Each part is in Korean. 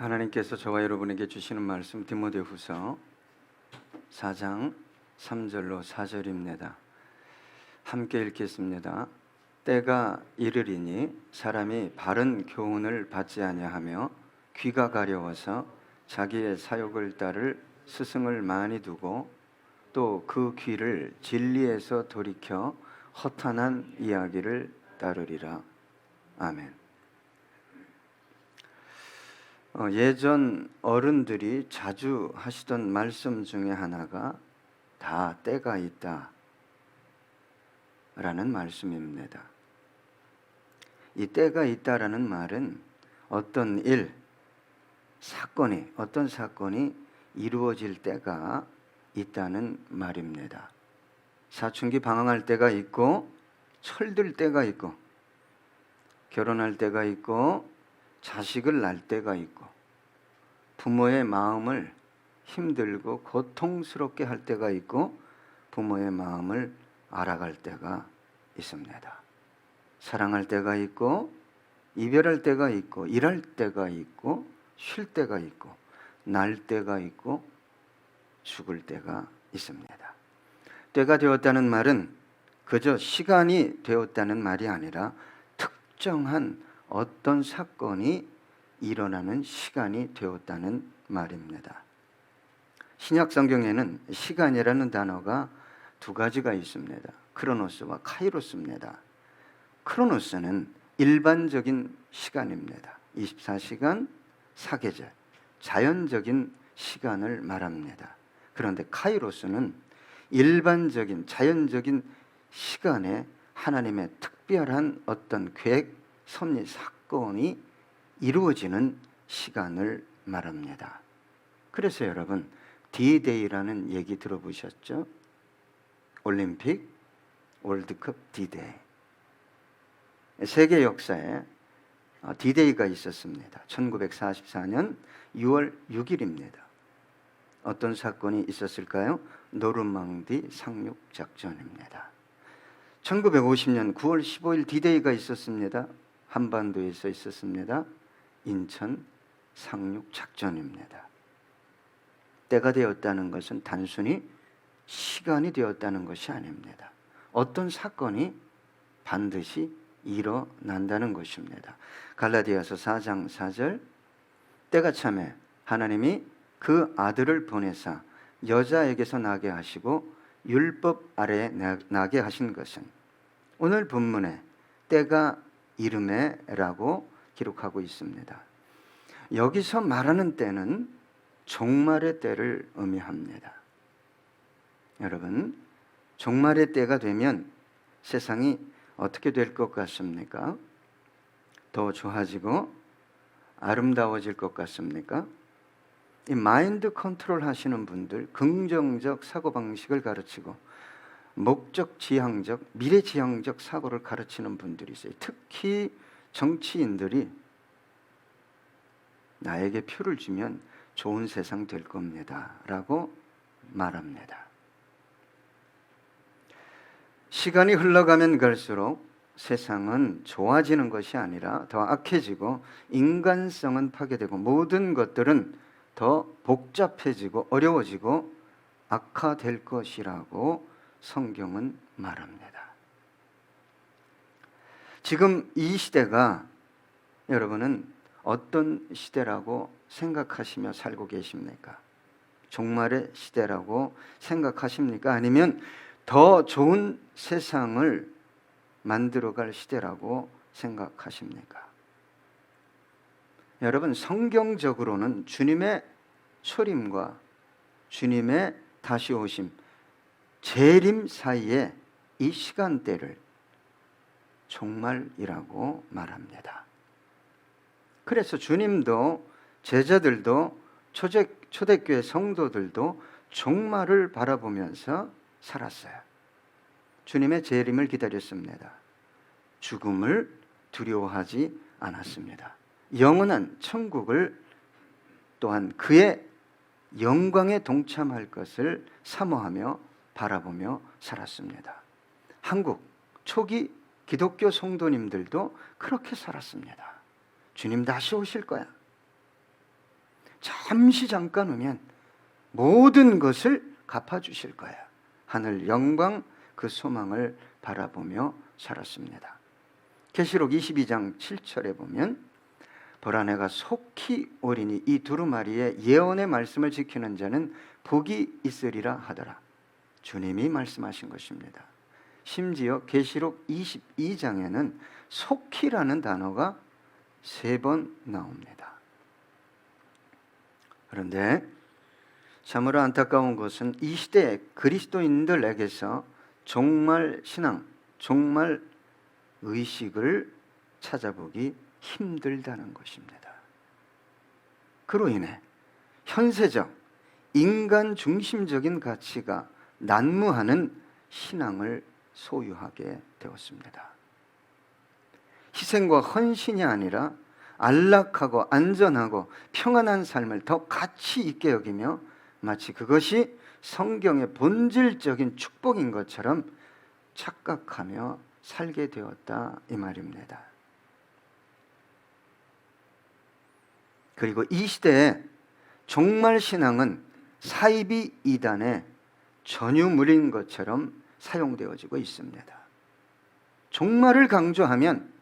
하나님께서 저와 여러분에게 주시는 말씀 디모데후서 4장 3절로 4절입니다. 함께 읽겠습니다. 때가 이르리니 사람이 바른 교훈을 받지 아니하며 귀가 가려워서 자기의 사욕을 따를 스승을 많이 두고 또 그 귀를 진리에서 돌이켜 허탄한 이야기를 따르리라. 아멘. 예전 어른들이 자주 하시던 말씀 중에 하나가 다 때가 있다 라는 말씀입니다. 이 때가 있다라는 말은 어떤 어떤 사건이 이루어질 때가 있다는 말입니다. 사춘기 방황할 때가 있고, 철들 때가 있고, 결혼할 때가 있고, 자식을 낳을 때가 있고, 부모의 마음을 힘들고 고통스럽게 할 때가 있고, 부모의 마음을 알아갈 때가 있습니다. 사랑할 때가 있고, 이별할 때가 있고, 일할 때가 있고, 쉴 때가 있고, 날 때가 있고, 죽을 때가 있습니다. 때가 되었다는 말은 그저 시간이 되었다는 말이 아니라 특정한 어떤 사건이 일어나는 시간이 되었다는 말입니다. 신약 성경에는 시간이라는 단어가 두 가지가 있습니다. 크로노스와 카이로스입니다. 크로노스는 일반적인 시간입니다. 24시간, 사계절, 자연적인 시간을 말합니다. 그런데 카이로스는 일반적인 자연적인 시간에 하나님의 특별한 어떤 계획, 섭리, 사건이 이루어지는 시간을 말합니다. 그래서 여러분, D-Day라는 얘기 들어보셨죠? 올림픽, 월드컵 D-Day. 세계 역사에 D-Day가 있었습니다. 1944년 6월 6일입니다. 어떤 사건이 있었을까요? 노르망디 상륙작전입니다. 1950년 9월 15일 D-Day가 있었습니다. 한반도에서 있었습니다. 인천 상륙작전입니다. 때가 되었다는 것은 단순히 시간이 되었다는 것이 아닙니다. 어떤 사건이 반드시 일어난다는 것입니다. 갈라디아서 4장 4절, 때가 참에 하나님이 그 아들을 보내사 여자에게서 나게 하시고 율법 아래에 나게 하신 것은, 오늘 본문에 때가 이름에라고 기록하고 있습니다. 여기서 말하는 때는 종말의 때를 의미합니다. 여러분, 종말의 때가 되면 세상이 어떻게 될 것 같습니까? 더 좋아지고 아름다워질 것 같습니까? 이 마인드 컨트롤 하시는 분들, 긍정적 사고방식을 가르치고 목적 지향적, 미래 지향적 사고를 가르치는 분들이 있어요. 특히 정치인들이 나에게 표를 주면 좋은 세상 될 겁니다 라고 말합니다. 시간이 흘러가면 갈수록 세상은 좋아지는 것이 아니라 더 악해지고 인간성은 파괴되고 모든 것들은 더 복잡해지고 어려워지고 악화될 것이라고 성경은 말합니다. 지금 이 시대가 여러분은 어떤 시대라고 생각하시며 살고 계십니까? 종말의 시대라고 생각하십니까? 아니면 더 좋은 세상을 만들어갈 시대라고 생각하십니까? 여러분, 성경적으로는 주님의 초림과 주님의 다시 오심, 재림 사이에 이 시간대를 종말이라고 말합니다. 그래서 주님도 제자들도 초대교회 성도들도 종말을 바라보면서 살았어요. 주님의 재림을 기다렸습니다. 죽음을 두려워하지 않았습니다. 영원한 천국을 또한 그의 영광에 동참할 것을 사모하며 바라보며 살았습니다. 한국 초기 기독교 성도님들도 그렇게 살았습니다. 주님 다시 오실 거야. 잠깐 오면 모든 것을 갚아주실 거야. 하늘 영광 그 소망을 바라보며 살았습니다. 계시록 22장 7절에 보면 보라 내가 속히 오리니 이 두루마리의 예언의 말씀을 지키는 자는 복이 있으리라 하더라. 주님이 말씀하신 것입니다. 심지어 계시록 22장에는 속히라는 단어가 3번 나옵니다. 그런데 참으로 안타까운 것은 이 시대의 그리스도인들에게서 종말 신앙, 종말 의식을 찾아보기 힘들다는 것입니다. 그로 인해 현세적 인간 중심적인 가치가 난무하는 신앙을 소유하게 되었습니다. 희생과 헌신이 아니라 안락하고 안전하고 평안한 삶을 더 가치 있게 여기며 마치 그것이 성경의 본질적인 축복인 것처럼 착각하며 살게 되었다 이 말입니다. 그리고 이 시대에 종말 신앙은 사이비 이단의 전유물인 것처럼 사용되어지고 있습니다. 종말을 강조하면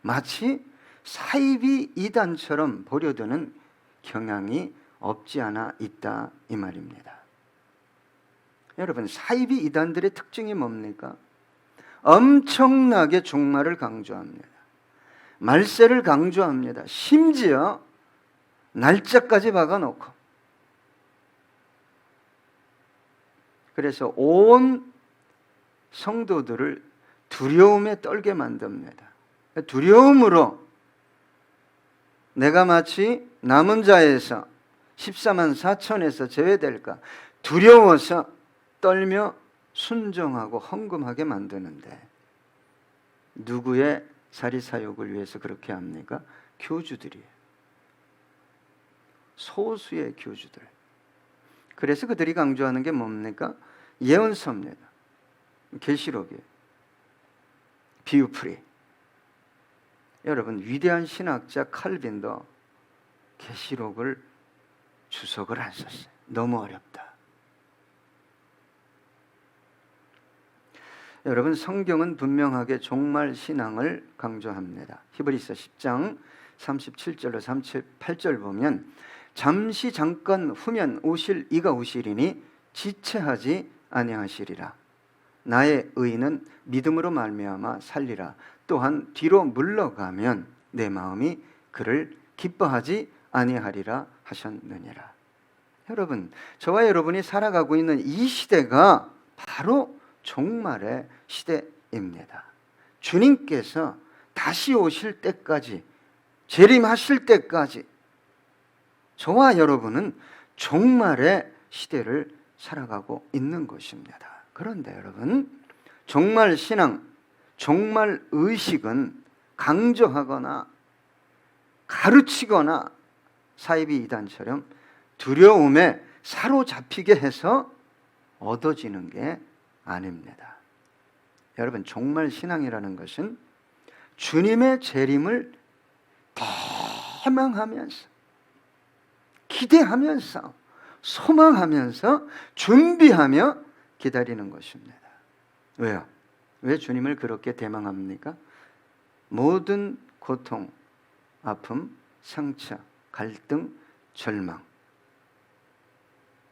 마치 사이비 이단처럼 보려드는 경향이 없지 않아 있다 이 말입니다. 여러분, 사이비 이단들의 특징이 뭡니까? 엄청나게 종말을 강조합니다. 말세를 강조합니다. 심지어 날짜까지 박아놓고, 그래서 온 성도들을 두려움에 떨게 만듭니다. 두려움으로 내가 마치 남은 자에서 14만 4천에서 제외될까 두려워서 떨며 순종하고 헌금하게 만드는데, 누구의 사리사욕을 위해서 그렇게 합니까? 교주들이에요. 소수의 교주들. 그래서 그들이 강조하는 게 뭡니까? 예언서입니다. 계시록이에요. 비유풀이. 여러분, 위대한 신학자 칼빈도 계시록을 주석을 안 썼어요. 너무 어렵다. 여러분, 성경은 분명하게 종말 신앙을 강조합니다. 히브리서 10장 37절로 38절 보면 잠시 잠깐 후면 오실 이가 오시리니 지체하지 아니하시리라. 나의 의인은 믿음으로 말미암아 살리라. 또한 뒤로 물러가면 내 마음이 그를 기뻐하지 아니하리라 하셨느니라. 여러분, 저와 여러분이 살아가고 있는 이 시대가 바로 종말의 시대입니다. 주님께서 다시 오실 때까지, 재림하실 때까지 저와 여러분은 종말의 시대를 살아가고 있는 것입니다. 그런데 여러분, 종말 신앙, 종말 의식은 강조하거나 가르치거나 사이비 이단처럼 두려움에 사로잡히게 해서 얻어지는 게 아닙니다. 여러분, 종말 신앙이라는 것은 주님의 재림을 대망하면서, 기대하면서, 소망하면서, 준비하며 기다리는 것입니다. 왜요? 왜 주님을 그렇게 대망합니까? 모든 고통, 아픔, 상처, 갈등, 절망,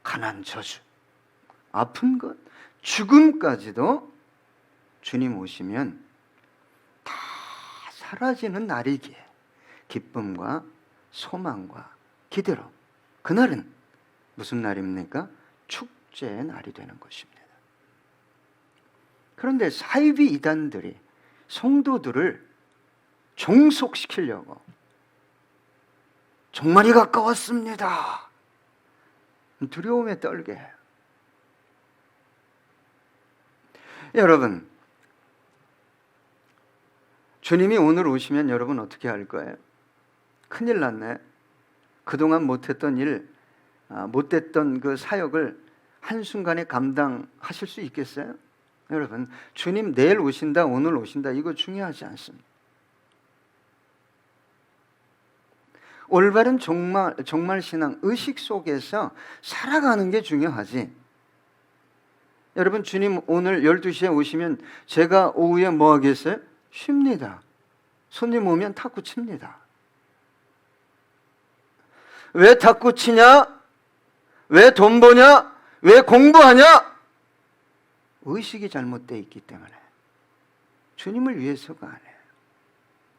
가난, 저주, 아픈 것, 죽음까지도 주님 오시면 다 사라지는 날이기에 기쁨과 소망과 기대로, 그날은 무슨 날입니까? 축제의 날이 되는 것입니다. 그런데 사이비 이단들이 성도들을 종속시키려고 종말이 가까웠습니다, 두려움에 떨게 해요. 여러분, 주님이 오늘 오시면 여러분 어떻게 할 거예요? 큰일 났네. 그동안 못했던 일, 못했던 그 사역을 한순간에 감당하실 수 있겠어요? 여러분, 주님 내일 오신다, 오늘 오신다, 이거 중요하지 않습니다. 올바른 종말 신앙 의식 속에서 살아가는 게 중요하지. 여러분, 주님 오늘 12시에 오시면 제가 오후에 뭐 하겠어요? 쉽니다. 손님 오면 탁구 칩니다. 왜 탁구 치냐? 왜 돈 버냐? 왜 공부하냐? 의식이 잘못되어 있기 때문에. 주님을 위해서가 아니에요.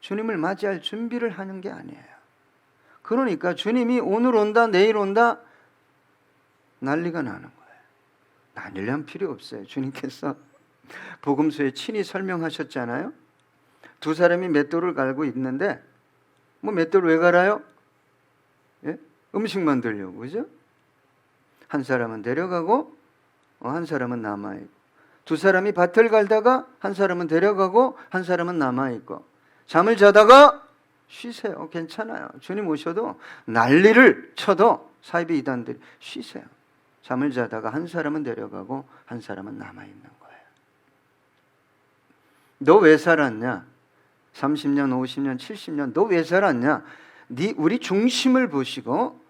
주님을 맞이할 준비를 하는 게 아니에요. 그러니까 주님이 오늘 온다, 내일 온다, 난리가 나는 거예요. 난리란 필요 없어요. 주님께서 복음서에 친히 설명하셨잖아요. 두 사람이 맷돌을 갈고 있는데, 뭐 맷돌 왜 갈아요? 예? 음식 만들려고, 그죠? 한 사람은 데려가고 한 사람은 남아있고, 두 사람이 밭을 갈다가 한 사람은 데려가고 한 사람은 남아있고, 잠을 자다가 쉬세요. 괜찮아요. 주님 오셔도 난리를 쳐도 사이비 이단들이 쉬세요. 잠을 자다가 한 사람은 데려가고 한 사람은 남아있는 거예요. 너 왜 살았냐? 30년, 50년, 70년 너 왜 살았냐? 우리 중심을 보시고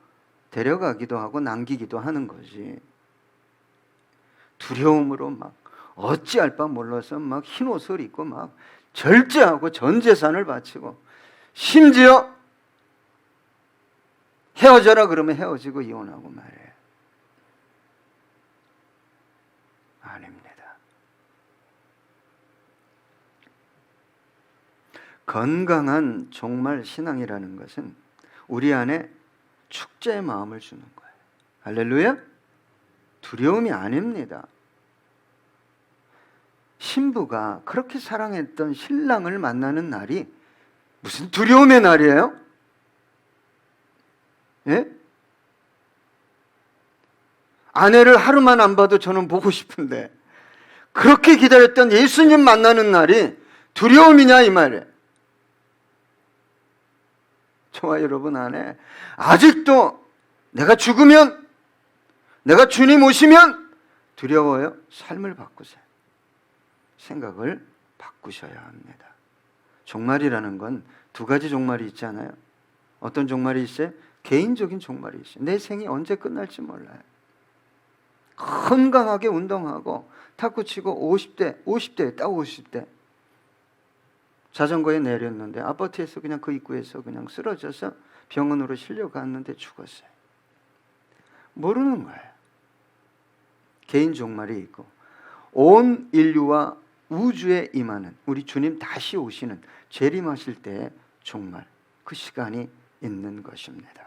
데려가기도 하고 남기기도 하는 거지. 두려움으로 막 어찌할 바 몰라서 막 흰 옷을 입고 막 절제하고 전 재산을 바치고, 심지어 헤어져라 그러면 헤어지고 이혼하고 말이에요. 아닙니다. 건강한 종말 신앙이라는 것은 우리 안에 축제의 마음을 주는 거예요. 할렐루야? 두려움이 아닙니다. 신부가 그렇게 사랑했던 신랑을 만나는 날이 무슨 두려움의 날이에요? 예? 아내를 하루만 안 봐도 저는 보고 싶은데, 그렇게 기다렸던 예수님 만나는 날이 두려움이냐 이 말이에요. 저와 여러분 안에 아직도 내가 죽으면, 내가 주님 오시면 두려워요? 삶을 바꾸세요. 생각을 바꾸셔야 합니다. 종말이라는 건 두 가지 종말이 있잖아요. 어떤 종말이 있어요? 개인적인 종말이 있어요. 내 생이 언제 끝날지 몰라요. 건강하게 운동하고 탁구 치고 50대 딱 50대 자전거에 내렸는데 아파트에서 그냥 그 입구에서 그냥 쓰러져서 병원으로 실려갔는데 죽었어요. 모르는 거예요. 개인 종말이 있고, 온 인류와 우주에 임하는 우리 주님 다시 오시는 재림하실 때의 종말, 그 시간이 있는 것입니다.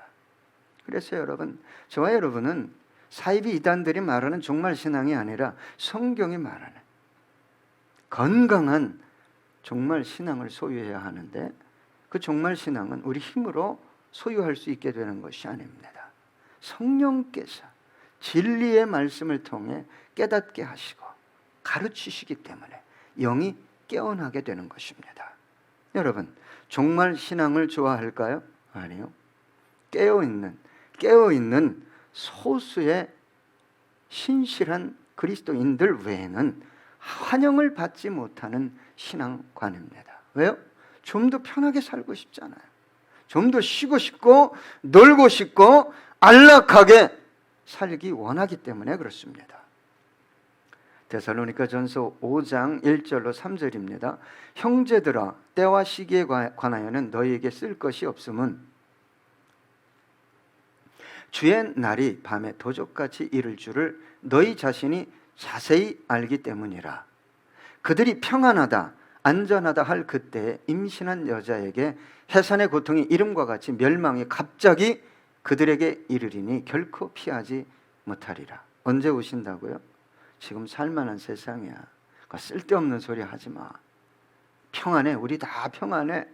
그래서 여러분, 저와 여러분은 사이비 이단들이 말하는 종말 신앙이 아니라 성경이 말하는 건강한 종말 신앙을 소유해야 하는데, 그 종말 신앙은 우리 힘으로 소유할 수 있게 되는 것이 아닙니다. 성령께서 진리의 말씀을 통해 깨닫게 하시고 가르치시기 때문에 영이 깨어나게 되는 것입니다. 여러분, 종말 신앙을 좋아할까요? 아니요. 깨어있는 소수의 신실한 그리스도인들 외에는 환영을 받지 못하는 신앙관입니다. 왜요? 좀 더 편하게 살고 싶잖아요. 좀 더 쉬고 싶고 놀고 싶고 안락하게 살기 원하기 때문에 그렇습니다. 데살로니가전서 5장 1절로 3절입니다. 형제들아, 때와 시기에 관하여는 너희에게 쓸 것이 없음은 주의 날이 밤에 도적같이 이를 줄을 너희 자신이 자세히 알기 때문이라. 그들이 평안하다 안전하다 할 그때에 임신한 여자에게 해산의 고통이 이름과 같이 멸망이 갑자기 그들에게 이르리니 결코 피하지 못하리라. 언제 오신다고요? 지금 살만한 세상이야. 쓸데없는 소리 하지 마. 평안해. 우리 다 평안해.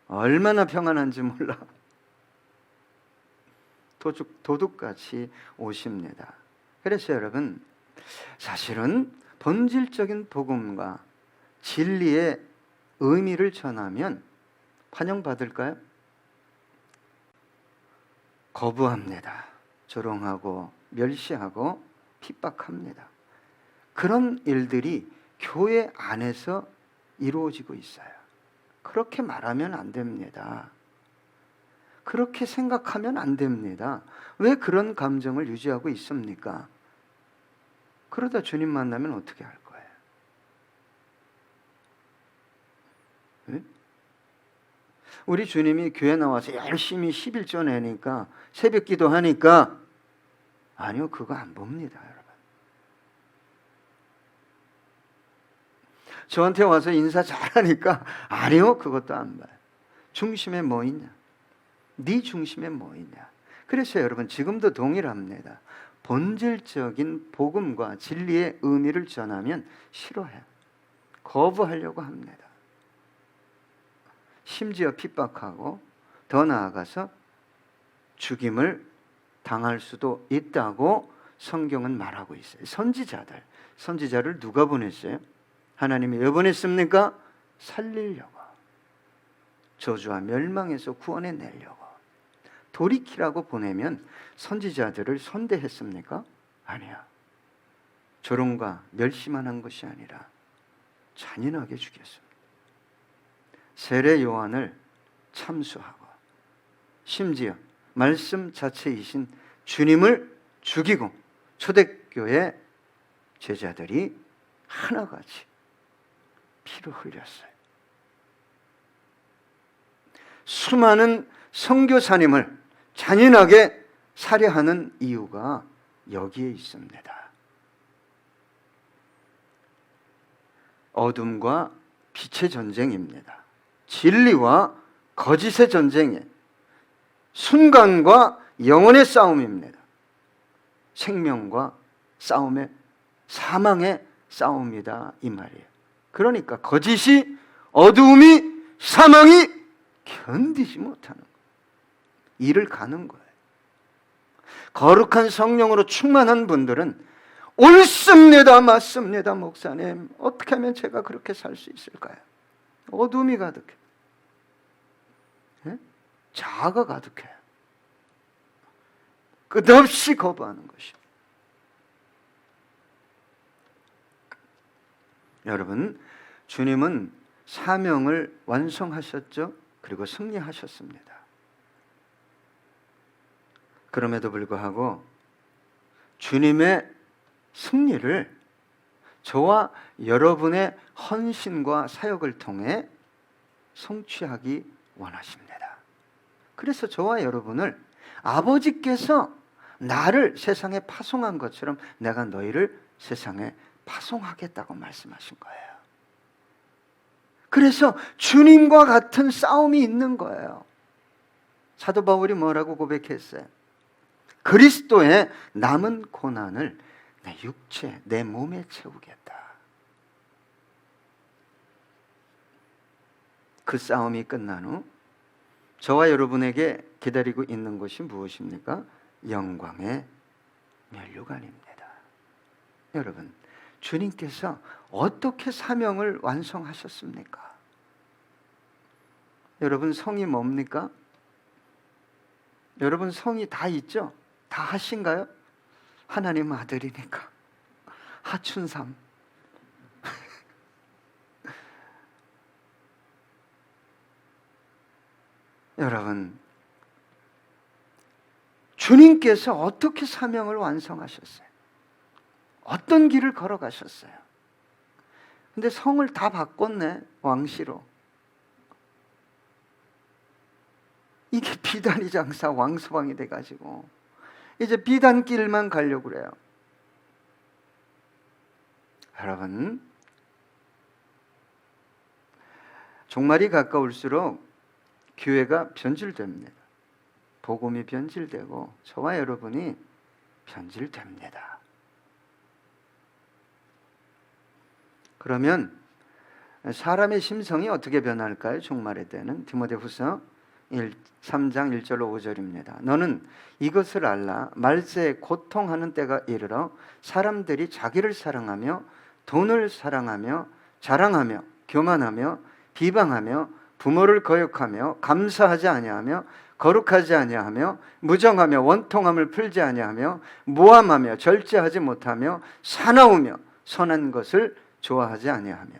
얼마나 평안한지 몰라. 도둑같이 오십니다. 그래서 여러분, 사실은 본질적인 복음과 진리의 의미를 전하면 환영받을까요? 거부합니다. 조롱하고 멸시하고 핍박합니다. 그런 일들이 교회 안에서 이루어지고 있어요. 그렇게 말하면 안 됩니다. 그렇게 생각하면 안 됩니다. 왜 그런 감정을 유지하고 있습니까? 그러다 주님 만나면 어떻게 할 거예요? 네? 우리 주님이 교회 나와서 열심히 11조 내니까 새벽 기도하니까 아니요, 그거 안 봅니다, 여러분. 저한테 와서 인사 잘하니까 아니요, 그것도 안 봐요. 중심에 뭐 있냐? 네 중심에 뭐 있냐? 그래서 여러분 지금도 동일합니다. 본질적인 복음과 진리의 의미를 전하면 싫어해요. 거부하려고 합니다. 심지어 핍박하고 더 나아가서 죽임을 당할 수도 있다고 성경은 말하고 있어요. 선지자를 누가 보냈어요? 하나님이 왜 보냈습니까? 살리려고, 저주와 멸망에서 구원해 내려고. 돌이키라고 보내면 선지자들을 선대했습니까? 아니야. 조롱과 멸시만 한 것이 아니라 잔인하게 죽였습니다. 세례 요한을 참수하고 심지어 말씀 자체이신 주님을 죽이고 초대교회 제자들이 하나같이 피를 흘렸어요. 수많은 선교사님을 잔인하게 살해하는 이유가 여기에 있습니다. 어둠과 빛의 전쟁입니다. 진리와 거짓의 전쟁이에요. 순간과 영혼의 싸움입니다. 생명과 싸움의 사망의 싸움이다 이 말이에요. 그러니까 거짓이, 어두움이, 사망이 견디지 못하는 거예요. 이를 가는 거예요. 거룩한 성령으로 충만한 분들은 옳습니다, 맞습니다, 목사님. 어떻게 하면 제가 그렇게 살 수 있을까요? 어둠이 가득해. 예? 자아가 가득해. 끝없이 거부하는 것이요. 여러분, 주님은 사명을 완성하셨죠? 그리고 승리하셨습니다. 그럼에도 불구하고 주님의 승리를 저와 여러분의 헌신과 사역을 통해 성취하기 원하십니다. 그래서 저와 여러분을 아버지께서 나를 세상에 파송한 것처럼 내가 너희를 세상에 파송하겠다고 말씀하신 거예요. 그래서 주님과 같은 싸움이 있는 거예요. 사도 바울이 뭐라고 고백했어요? 그리스도의 남은 고난을 내 육체, 내 몸에 채우겠다. 그 싸움이 끝난 후 저와 여러분에게 기다리고 있는 것이 무엇입니까? 영광의 면류관입니다. 여러분, 주님께서 어떻게 사명을 완성하셨습니까? 여러분 성이 뭡니까? 여러분 성이 다 있죠? 다 하신가요? 하나님 아들이니까 하춘삼. 여러분, 주님께서 어떻게 사명을 완성하셨어요? 어떤 길을 걸어가셨어요? 근데 성을 다 바꿨네, 왕시로. 이게 비단이 장사 왕서방이 돼가지고 이제 비단길만 가려고 그래요. 여러분, 종말이 가까울수록 교회가 변질됩니다. 복음이 변질되고 저와 여러분이 변질됩니다. 그러면 사람의 심성이 어떻게 변할까요? 종말의 때는 디모데후서 3장 1절로 5절입니다. 너는 이것을 알라. 말세에 고통하는 때가 이르러 사람들이 자기를 사랑하며 돈을 사랑하며 자랑하며 교만하며 비방하며 부모를 거역하며 감사하지 아니하며 거룩하지 아니하며 무정하며 원통함을 풀지 아니하며 모함하며 절제하지 못하며 사나우며 선한 것을 좋아하지 아니하며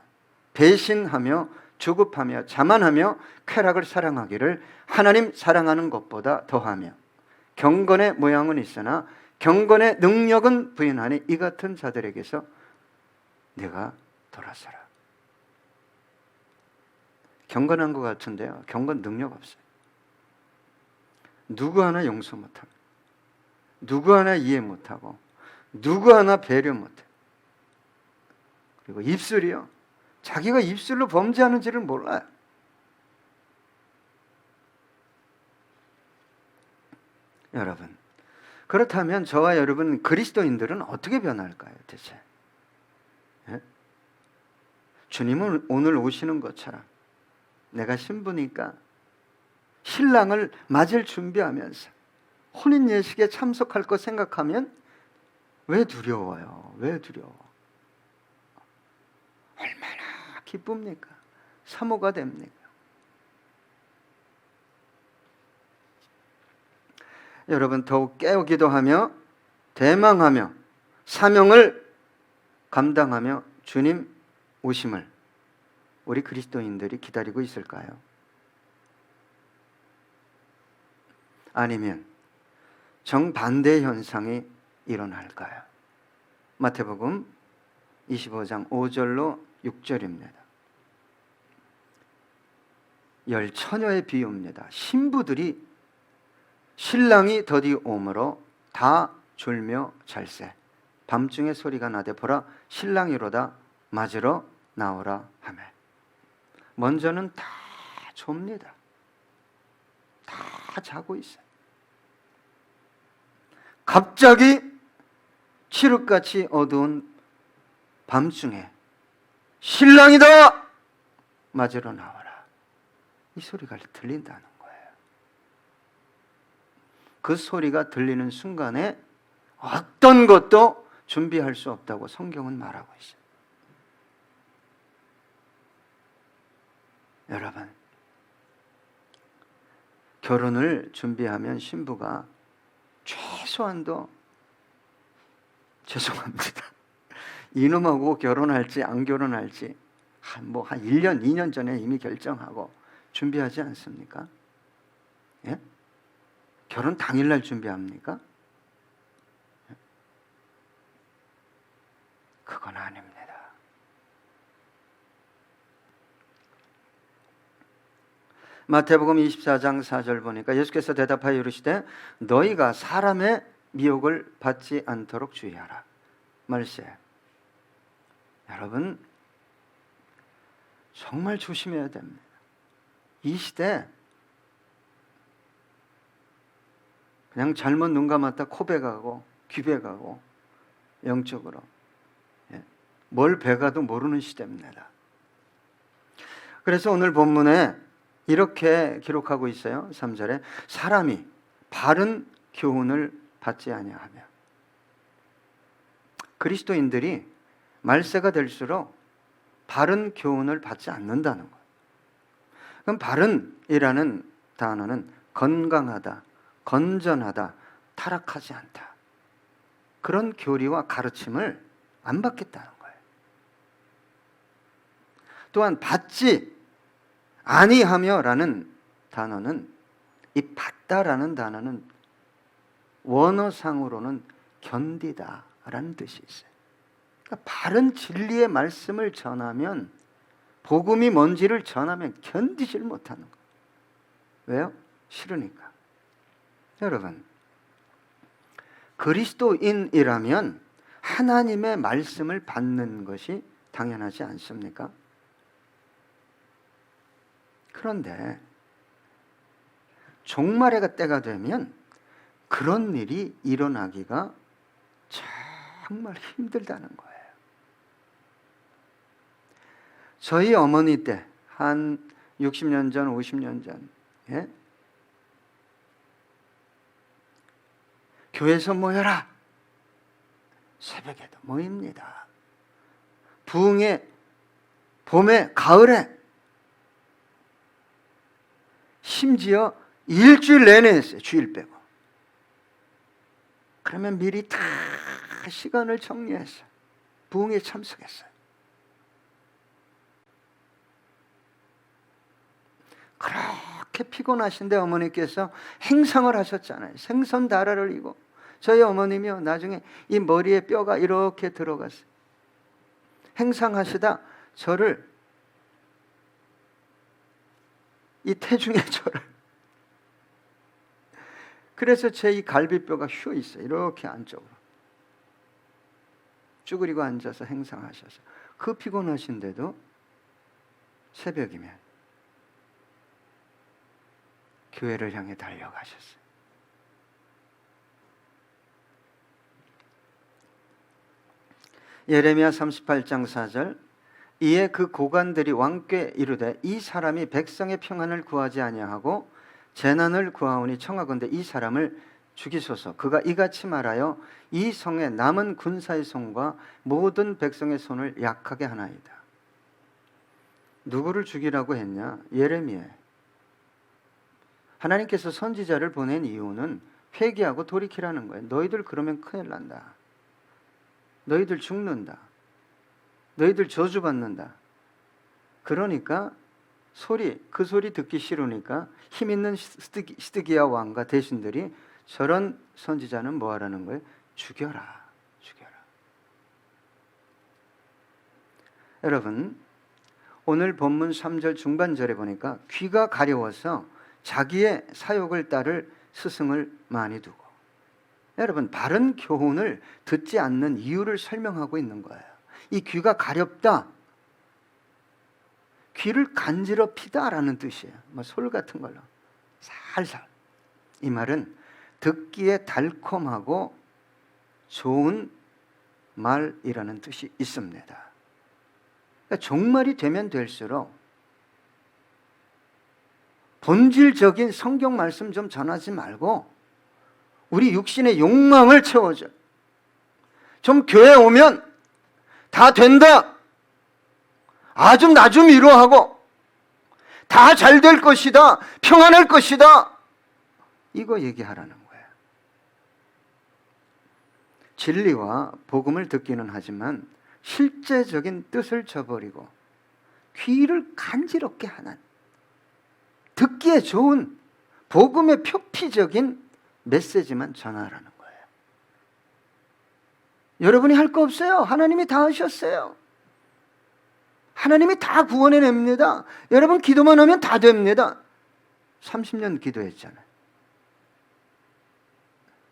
배신하며 조급하며 자만하며 쾌락을 사랑하기를 하나님 사랑하는 것보다 더하며 경건의 모양은 있으나 경건의 능력은 부인하니 이 같은 자들에게서 내가 돌아서라. 경건한 것 같은데요, 경건 능력 없어요. 누구 하나 용서 못하고, 누구 하나 이해 못하고, 누구 하나 배려 못해. 그리고 입술이요, 자기가 입술로 범죄하는지를 몰라요. 여러분, 그렇다면 저와 여러분 그리스도인들은 어떻게 변할까요, 대체? 예? 주님은 오늘 오시는 것처럼 내가 신부니까 신랑을 맞을 준비하면서 혼인 예식에 참석할 거 생각하면 왜 두려워요? 왜 두려워? 얼마나 기쁩니까? 사모가 됩니까? 여러분, 더욱 깨우기도 하며 대망하며 사명을 감당하며 주님 오심을 우리 그리스도인들이 기다리고 있을까요? 아니면 정반대 현상이 일어날까요? 마태복음 25장 5절로 6절입니다. 열 처녀의 비유입니다. 신부들이 신랑이 더디 오므로 다 졸며 잘세 밤중에 소리가 나되 보라 신랑이로다 맞으러 나오라 하매. 먼저는 다 좁니다. 다 자고 있어요. 갑자기 칠흑같이 어두운 밤중에 신랑이다 맞으러 나와라, 이 소리가 들린다는 거예요. 그 소리가 들리는 순간에 어떤 것도 준비할 수 없다고 성경은 말하고 있어요. 여러분, 결혼을 준비하면 신부가 최소한도, 죄송합니다, 이놈하고 결혼할지 안 결혼할지 한 1년, 2년 전에 이미 결정하고 준비하지 않습니까? 예? 결혼 당일날 준비합니까? 그건 아닙니다. 마태복음 24장 4절 보니까 예수께서 대답하여 이르시되 너희가 사람의 미혹을 받지 않도록 주의하라. 말세. 여러분, 정말 조심해야 됩니다. 이 시대 그냥 잘못 눈 감았다 코베가고 귀베가고 영적으로 뭘 베가도 모르는 시대입니다. 그래서 오늘 본문에 이렇게 기록하고 있어요. 3절에 사람이 바른 교훈을 받지 아니하며. 그리스도인들이 말세가 될수록 바른 교훈을 받지 않는다는 거예요. 그럼 바른이라는 단어는 건강하다, 건전하다, 타락하지 않다, 그런 교리와 가르침을 안 받겠다는 거예요. 또한 받지 아니하며라는 단어는, 이 받다라는 단어는 원어상으로는 견디다라는 뜻이 있어요. 그러니까 바른 진리의 말씀을 전하면, 복음이 뭔지를 전하면 견디질 못하는 거예요. 왜요? 싫으니까. 여러분, 그리스도인이라면 하나님의 말씀을 받는 것이 당연하지 않습니까? 그런데 종말의 때가 되면 그런 일이 일어나기가 정말 힘들다는 거예요. 저희 어머니 때 한 60년 전, 50년 전, 예? 교회에서 모여라. 새벽에도 모입니다. 부흥에, 봄에, 가을에, 심지어 일주일 내내 했어요. 주일 빼고. 그러면 미리 다 시간을 정리해서 부흥에 참석했어요. 그렇게 피곤하신데 어머니께서 행상을 하셨잖아요. 생선 다라를 이고. 저희 어머님이요, 나중에 이 머리에 뼈가 이렇게 들어갔어요. 행상하시다 저를, 이 태중의 저를, 그래서 제 이 갈비뼈가 휘어 있어요. 이렇게 안쪽으로 쭈그리고 앉아서 행상하셔서 그 피곤하신데도 새벽이면 교회를 향해 달려가셨어요. 예레미야 38장 4절, 이에 그 고관들이 왕께 이르되 이 사람이 백성의 평안을 구하지 아니하고 재난을 구하오니 청하건대 이 사람을 죽이소서. 그가 이같이 말하여 이 성의 남은 군사의 손과 모든 백성의 손을 약하게 하나이다. 누구를 죽이라고 했냐? 예레미야. 하나님께서 선지자를 보낸 이유는 회개하고 돌이키라는 거예요. 너희들 그러면 큰일 난다. 너희들 죽는다. 너희들 저주받는다. 그러니까 그 소리 듣기 싫으니까 힘 있는 시드기야 왕과 대신들이 저런 선지자는 뭐 하라는 거예요? 죽여라. 죽여라. 여러분, 오늘 본문 3절 중반절에 보니까 귀가 가려워서 자기의 사욕을 따를 스승을 많이 두고, 여러분, 바른 교훈을 듣지 않는 이유를 설명하고 있는 거예요. 이 귀가 가렵다, 귀를 간지럽히다라는 뜻이에요. 뭐 솔 같은 걸로 살살. 이 말은 듣기에 달콤하고 좋은 말이라는 뜻이 있습니다. 그러니까 종말이 되면 될수록 본질적인 성경 말씀 좀 전하지 말고 우리 육신의 욕망을 채워줘. 좀 교회 오면 다 된다. 아, 좀 나 좀 위로하고 다 잘 될 것이다. 평안할 것이다. 이거 얘기하라는 거예요. 진리와 복음을 듣기는 하지만 실제적인 뜻을 저버리고 귀를 간지럽게 하는, 듣기에 좋은 복음의 표피적인 메시지만 전하라는 거예요. 여러분이 할 거 없어요. 하나님이 다 하셨어요. 하나님이 다 구원해냅니다. 여러분 기도만 하면 다 됩니다. 30년 기도했잖아요.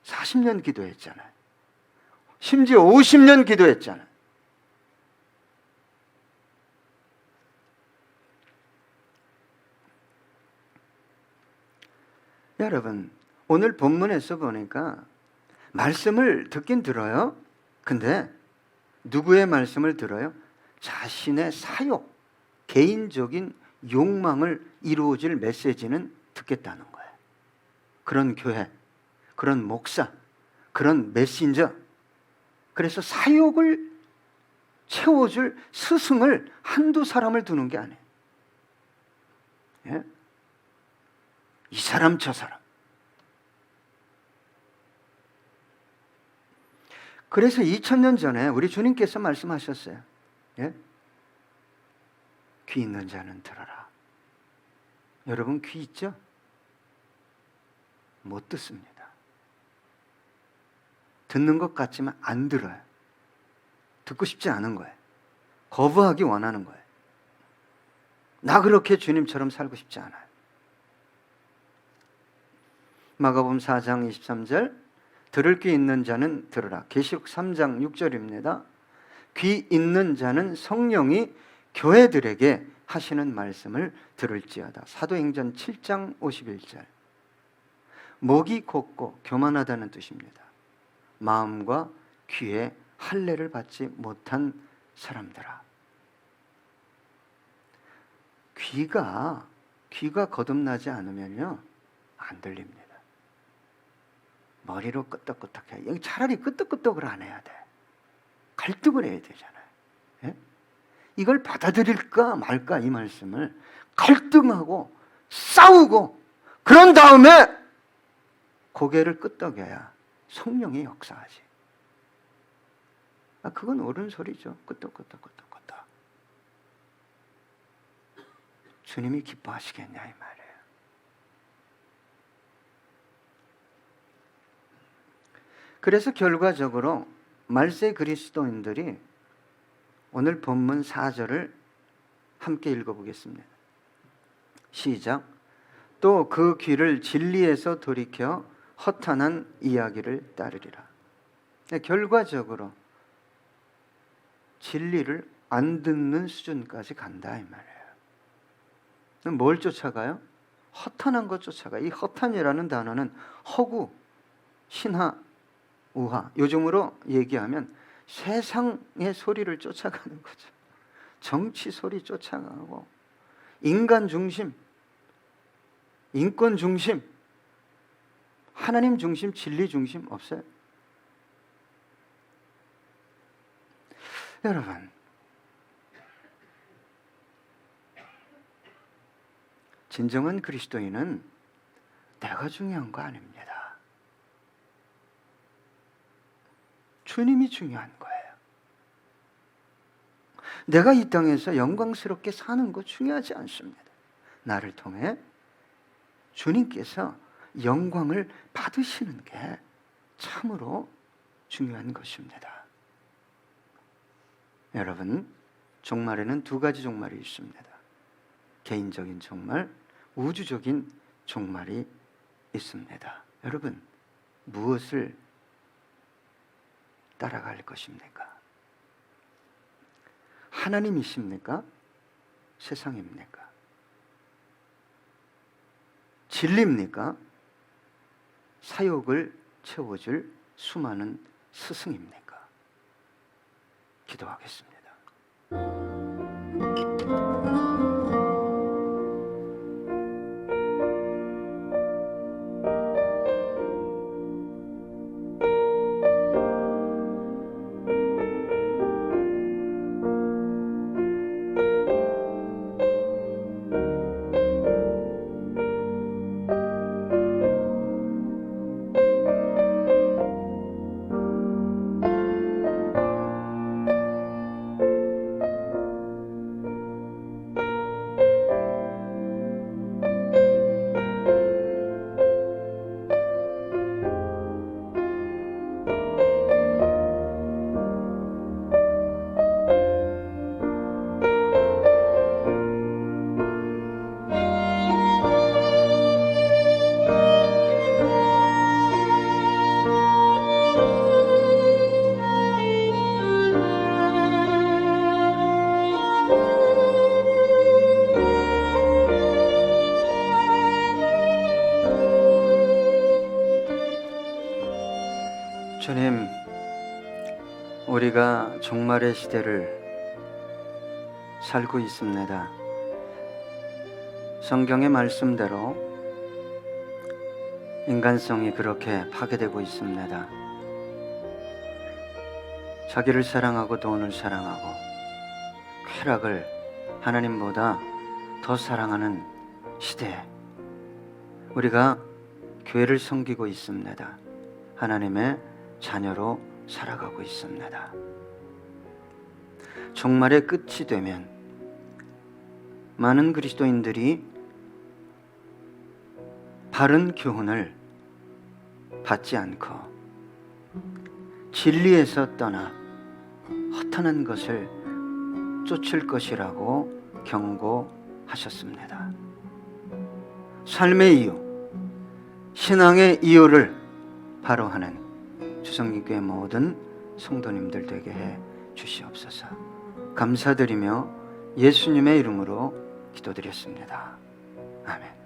40년 기도했잖아요. 심지어 50년 기도했잖아요. 여러분, 오늘 본문에서 보니까 말씀을 듣긴 들어요. 근데 누구의 말씀을 들어요? 자신의 사욕, 개인적인 욕망을 이루어질 메시지는 듣겠다는 거예요. 그런 교회, 그런 목사, 그런 메신저. 그래서 사욕을 채워줄 스승을 한두 사람을 두는 게 아니에요. 예? 이 사람 저 사람. 그래서 2000년 전에 우리 주님께서 말씀하셨어요. 예? 귀 있는 자는 들어라. 여러분 귀 있죠? 못 듣습니다. 듣는 것 같지만 안 들어요. 듣고 싶지 않은 거예요. 거부하기 원하는 거예요. 나 그렇게 주님처럼 살고 싶지 않아요. 마가복음 4장 23절, 들을 귀 있는 자는 들으라. 계시록 3장 6절입니다. 귀 있는 자는 성령이 교회들에게 하시는 말씀을 들을지어다. 사도행전 7장 51절. 목이 곧고 교만하다는 뜻입니다. 마음과 귀에 할례를 받지 못한 사람들아. 귀가 거듭나지 않으면요 안 들립니다. 머리로 끄떡끄떡해. 여기 차라리 끄떡끄떡을 안 해야 돼. 갈등을 해야 되잖아요. 예? 이걸 받아들일까 말까, 이 말씀을 갈등하고 싸우고 그런 다음에 고개를 끄덕여야 성령이 역사하지. 그건 옳은 소리죠. 끄덕끄덕. 주님이 기뻐하시겠냐 이 말이에요. 그래서 결과적으로 말세 그리스도인들이 오늘 본문 4절을 함께 읽어보겠습니다. 시작. 또 그 귀를 진리에서 돌이켜 허탄한 이야기를 따르리라. 결과적으로 진리를 안 듣는 수준까지 간다 이 말이에요. 뭘 쫓아가요? 허탄한 것 쫓아가요. 이 허탄이라는 단어는 허구, 신화, 우화, 요즘으로 얘기하면 세상의 소리를 쫓아가는 거죠. 정치 소리 쫓아가고 인간 중심, 인권 중심, 하나님 중심, 진리 중심 없어요. 여러분, 진정한 그리스도인은 내가 중요한 거 아닙니다. 주님이 중요한 거예요. 내가 이 땅에서 영광스럽게 사는 거 중요하지 않습니다. 나를 통해 주님께서 영광을 받으시는 게 참으로 중요한 것입니다. 여러분, 종말에는 두 가지 종말이 있습니다. 개인적인 종말, 우주적인 종말이 있습니다. 여러분, 무엇을 따라갈 것입니까? 하나님이십니까? 세상입니까? 진리입니까? 사욕을 채워줄 수많은 스승입니까? 기도하겠습니다. 주님, 우리가 종말의 시대를 살고 있습니다. 성경의 말씀대로 인간성이 그렇게 파괴되고 있습니다. 자기를 사랑하고 돈을 사랑하고 쾌락을 하나님보다 더 사랑하는 시대에 우리가 교회를 섬기고 있습니다. 하나님의 자녀로 살아가고 있습니다. 종말의 끝이 되면 많은 그리스도인들이 바른 교훈을 받지 않고 진리에서 떠나 허탄한 것을 쫓을 것이라고 경고하셨습니다. 삶의 이유, 신앙의 이유를 바로 하는 주성기교회 모든 성도님들 되게 해 주시옵소서. 감사드리며 예수님의 이름으로 기도드렸습니다. 아멘.